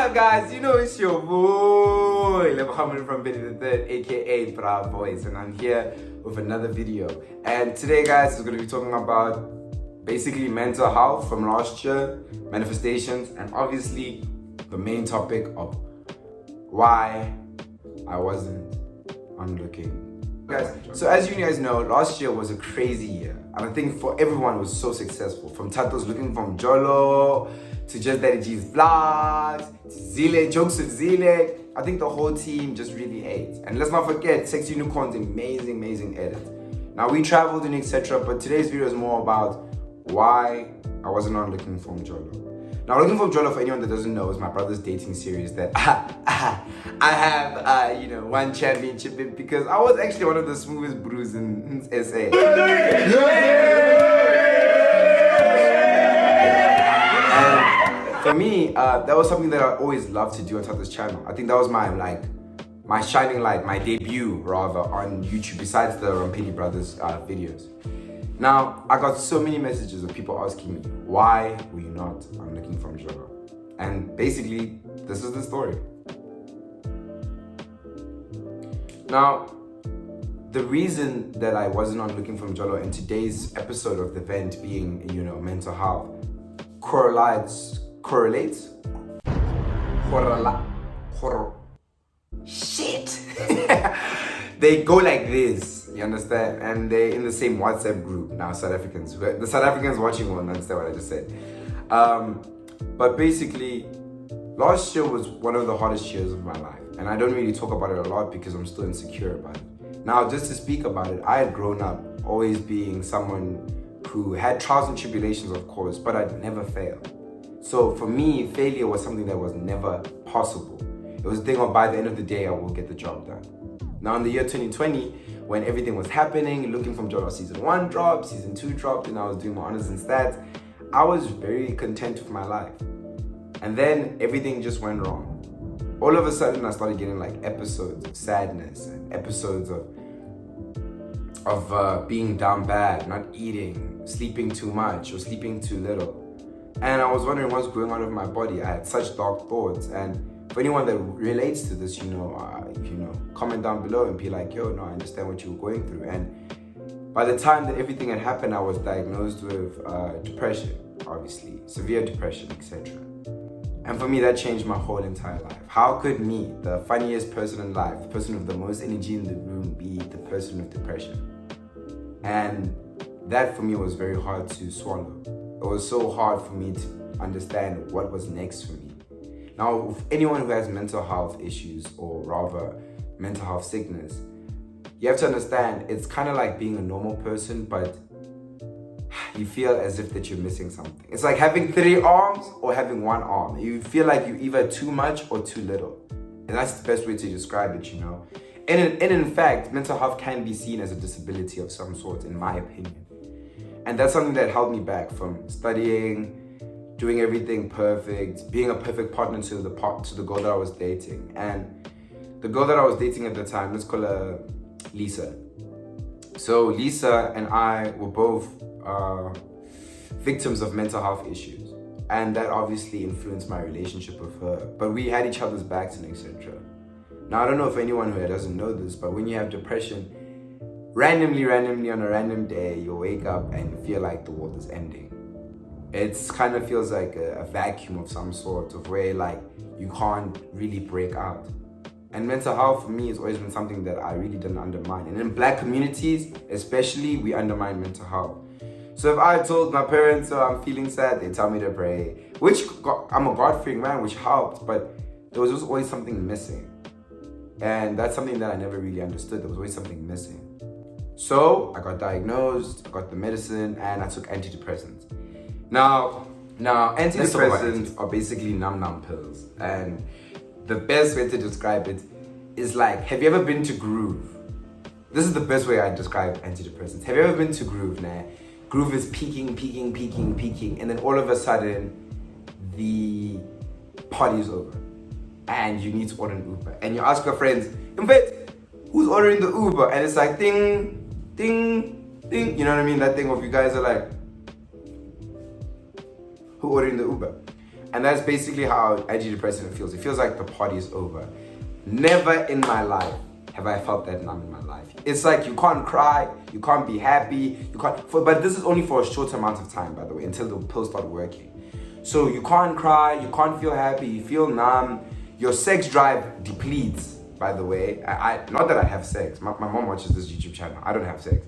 up, guys? You know it's your boy Lebo Rampedi the aka Bra Boys, and I'm here with another video. And today, guys, we're going to be talking about basically mental health from last year, manifestations, and obviously the main topic of why I wasn't looking. Guys, so as you guys know, last year was a crazy year, and I think for everyone it was so successful. From Tato's looking from Mjolo to Just Daddy G's vlogs to Zile, jokes with Zile. I think the whole team just really ate. And let's not forget, Sexy Unicorn's amazing edit. Now we traveled and etc. But today's video is more about why I wasn't on Looking for Mjolo. Now, Looking for Mjolo, for anyone that doesn't know, is my brother's dating series that I have, one championship in, because I was actually one of the smoothest brews in SA. And for me, that was something that I always loved to do on Tato's channel. I think that was my shining light, my debut rather, on YouTube, besides the Rampedi brothers videos. Now, I got so many messages of people asking me, why were you not on Looking for Mjolo? And basically, this is the story. Now, the reason that I wasn't on Looking for Mjolo in today's episode of the event being, mental health, shit! They go like this, you understand? And they're in the same WhatsApp group now, South Africans. The South Africans watching will understand what I just said. But basically, last year was one of the hardest years of my life. And I don't really talk about it a lot because I'm still insecure about it. Now, just to speak about it, I had grown up always being someone who had trials and tribulations, of course, but I'd never fail. So for me, failure was something that was never possible. It was a thing of by the end of the day, I will get the job done. Now in the year 2020, when everything was happening, Looking for Mjolo season 1 dropped, season 2 dropped, and I was doing my honors and stats, I was very content with my life. And then everything just went wrong. All of a sudden, I started getting like episodes of sadness and episodes of being down bad, not eating, sleeping too much or sleeping too little. And I was wondering what's going on with my body. I had such dark thoughts. And for anyone that relates to this, comment down below and be like, yo, no, I understand what you were going through. And by the time that everything had happened, I was diagnosed with depression, obviously, severe depression, etc. And for me, that changed my whole entire life. How could me, the funniest person in life, the person with the most energy in the room, be the person with depression? And that for me was very hard to swallow. It was so hard for me to understand what was next for me. Now, with anyone who has mental health issues, or rather mental health sickness, you have to understand it's kind of like being a normal person, but you feel as if that you're missing something. It's like having 3 arms or having 1 arm. You feel like you're either too much or too little. And that's the best way to describe it, And in fact, mental health can be seen as a disability of some sort, in my opinion. And that's something that held me back from studying, doing everything perfect, being a perfect partner to the girl that I was dating. And the girl that I was dating at the time, let's call her Lisa. So Lisa and I were both victims of mental health issues. And that obviously influenced my relationship with her. But we had each other's backs and etc. Now, I don't know if anyone who doesn't know this, but when you have depression, randomly on a random day, you wake up and you feel like the world is ending. It kind of feels like a vacuum of some sort, of where like you can't really break out. And mental health for me has always been something that I really didn't undermine. And in Black communities, especially, we undermine mental health. So if I told my parents, oh, I'm feeling sad, they tell me to pray, which I'm a God-fearing man, which helped, but there was just always something missing. And that's something that I never really understood. There was always something missing. So I got diagnosed, I got the medicine, and I took antidepressants. Now antidepressants are basically numb pills. And the best way to describe it is like, have you ever been to Groove? This is the best way I describe antidepressants. Have you ever been to Groove? Nah. Groove is peaking, and then all of a sudden, the party's over. And you need to order an Uber. And you ask your friends, in fact, who's ordering the Uber? And it's like, ding, ding, ding. You know what I mean? That thing of you guys are like, who ordering the Uber? And that's basically how antidepressant feels. It feels like the party's over. Never in my life have I felt that numb in my life. It's like you can't cry, you can't be happy, but this is only for a short amount of time, by the way, until the pills start working. So you can't cry, you can't feel happy, you feel numb, your sex drive depletes, by the way. Not that I have sex, my mom watches this YouTube channel, I don't have sex.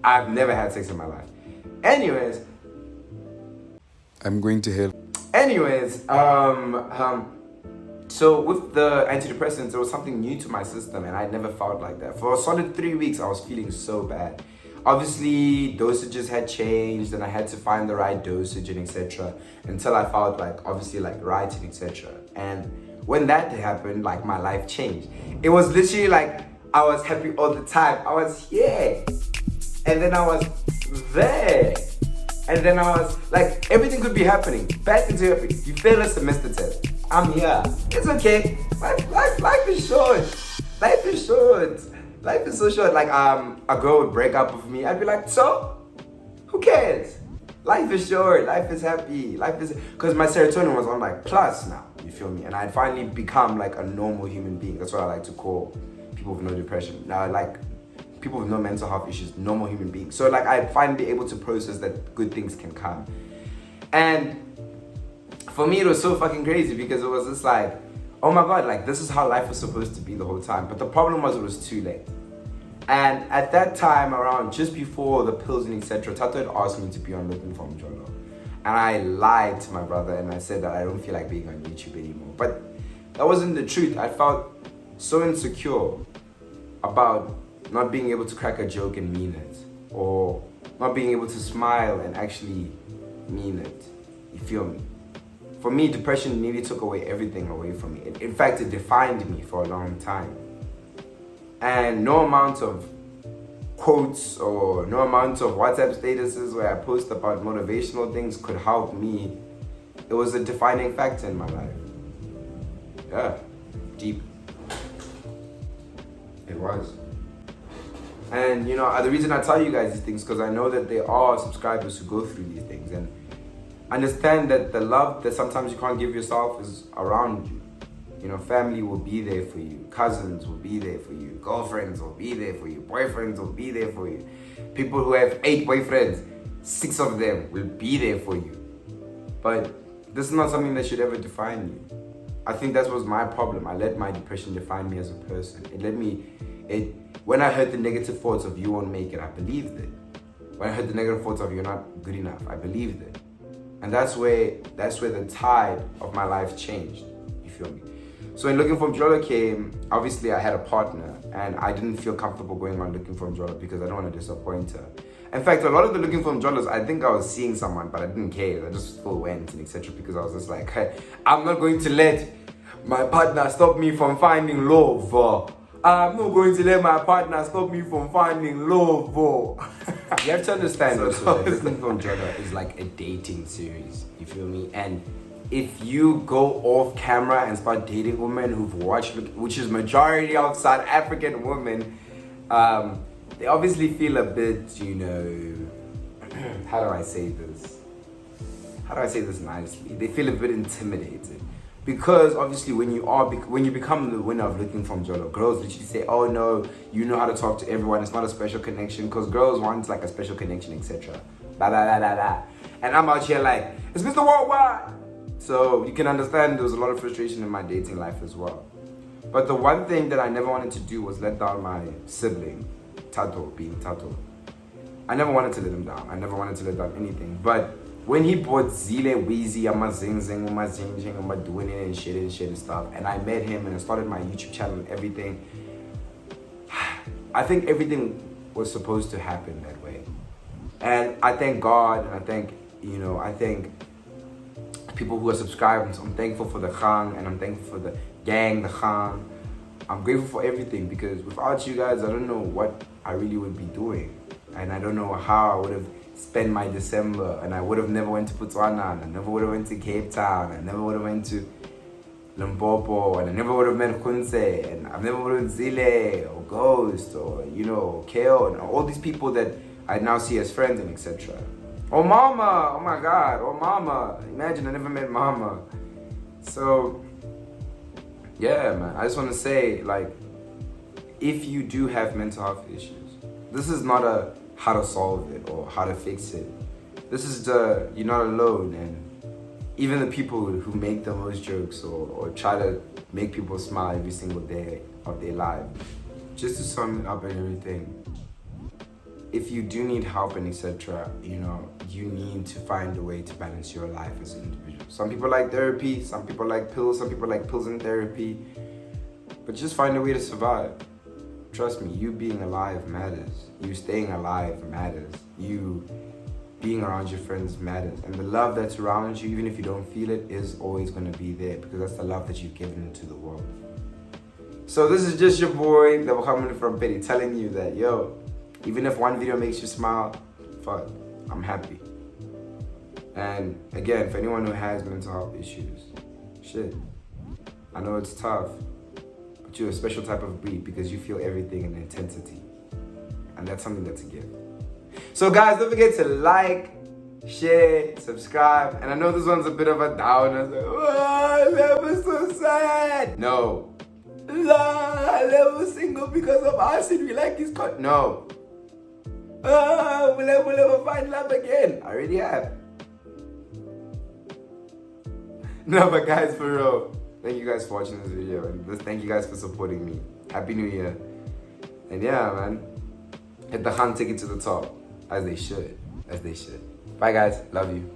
I've never had sex in my life. Anyways, I'm going to hell. Anyways, so with the antidepressants, it was something new to my system and I never felt like that. For a solid 3 weeks, I was feeling so bad. Obviously, dosages had changed and I had to find the right dosage and etc. until I felt like, obviously, like right and etc. And when that happened, like my life changed. It was literally like I was happy all the time. I was here and then I was there. And then I was like, everything could be happening. Bad things are happening. You fail a semester test. I'm here. It's okay. Life is short. Life is short. Life is so short. Like a girl would break up with me. I'd be like, so? Who cares? Life is short. Life is happy. Life is, because my serotonin was on like plus now. You feel me? And I'd finally become like a normal human being. That's what I like to call people with no depression. Now, like people with no mental health issues, normal human beings. So like I'd finally be able to process that good things can come. And for me, it was so fucking crazy because it was just like, oh my God, like this is how life was supposed to be the whole time. But the problem was it was too late. And at that time, around just before the pills and etc., Tato had asked me to be on Looking for Mjolo. And I lied to my brother and I said that I don't feel like being on YouTube anymore. But that wasn't the truth. I felt so insecure about not being able to crack a joke and mean it. Or not being able to smile and actually mean it. You feel me? For me, depression nearly took everything away from me. In fact, it defined me for a long time. And no amount of quotes or no amount of WhatsApp statuses where I post about motivational things could help me. It was a defining factor in my life. Yeah, deep. It was. And you know, the reason I tell you guys these things because I know that there are subscribers who go through these things and understand that the love that sometimes you can't give yourself is around you. You know, family will be there for you. Cousins will be there for you. Girlfriends will be there for you. Boyfriends will be there for you. People who have 8 boyfriends, 6 of them will be there for you. But this is not something that should ever define you. I think that was my problem. I let my depression define me as a person. When I heard the negative thoughts of you won't make it, I believed it. When I heard the negative thoughts of you're not good enough, I believed it. And that's where the tide of my life changed. You feel me? So when Looking for Mjolo came, obviously I had a partner and I didn't feel comfortable going on Looking for Mjolo because I don't want to disappoint her. In fact, a lot of the Looking for Mjolos, I think I was seeing someone, but I didn't care. I just still went and etc. because I was just like, hey, I'm not going to let my partner stop me from finding love. I'm not going to let my partner stop me from finding love. You have to understand also that Looking for Mjolo is like a dating series. You feel me? And if you go off camera and start dating women who've watched, which is majority of South African women, they obviously feel a bit, you know, how do I say this? How do I say this nicely? They feel a bit intimidated. Because obviously when you become the winner of Looking for Mjolo, girls literally say, oh no, you know how to talk to everyone, it's not a special connection, because girls want like a special connection, etc. Blah, blah, blah, blah, blah. And I'm out here like, it's Mr. Worldwide. So you can understand there was a lot of frustration in my dating life as well. But the one thing that I never wanted to do was let down my sibling, Tato, being Tato. I never wanted to let him down. I never wanted to let down anything. But when he bought Zile, Weezy, I'm doing it and shit and stuff, and I met him and I started my YouTube channel and everything, I think everything was supposed to happen that way. And I thank God, and I thank people who are subscribed. I'm thankful for the Khang, and I'm thankful for the gang, the Khang. I'm grateful for everything because without you guys, I don't know what I really would be doing. And I don't know how I would have spent my December, and I would have never went to Botswana, and I never would have went to Cape Town, I never would have went to Limpopo, and I never would have met Khunse, and I never would have met Zile, or Ghost, or, you know, Kale, and all these people that I now see as friends and etc. Oh Mama, oh my God, oh Mama, imagine I never met Mama. So, yeah, man, I just want to say, like, if you do have mental health issues, this is not a how to solve it or how to fix it. This is you're not alone, and even the people who make the most jokes or try to make people smile every single day of their life, just to sum it up and everything, if you do need help and etc., you know, you need to find a way to balance your life as an individual. Some people like therapy, some people like pills, some people like pills and therapy, but just find a way to survive. Trust me, you being alive matters. You staying alive matters. You being around your friends matters. And the love that's around you, even if you don't feel it, is always going to be there, because that's the love that you've given into the world. So this is just your boy, Lebo Rampedi, telling you that, yo, even if one video makes you smile, fuck, I'm happy. And again, for anyone who has mental health issues, shit, I know it's tough, but you're a special type of breed because you feel everything in intensity. And that's something that's a gift. So guys, don't forget to like, share, subscribe. And I know this one's a bit of a down. I was like, oh, Lebo's so sad. No. Lebo's single because of us and we like his cut. No. Oh, will Lebo find love again? I already have. No, but guys, for real, thank you guys for watching this video, and thank you guys for supporting me. Happy New Year. And yeah, man, hit the hand ticket to the top, as they should. Bye guys, love you.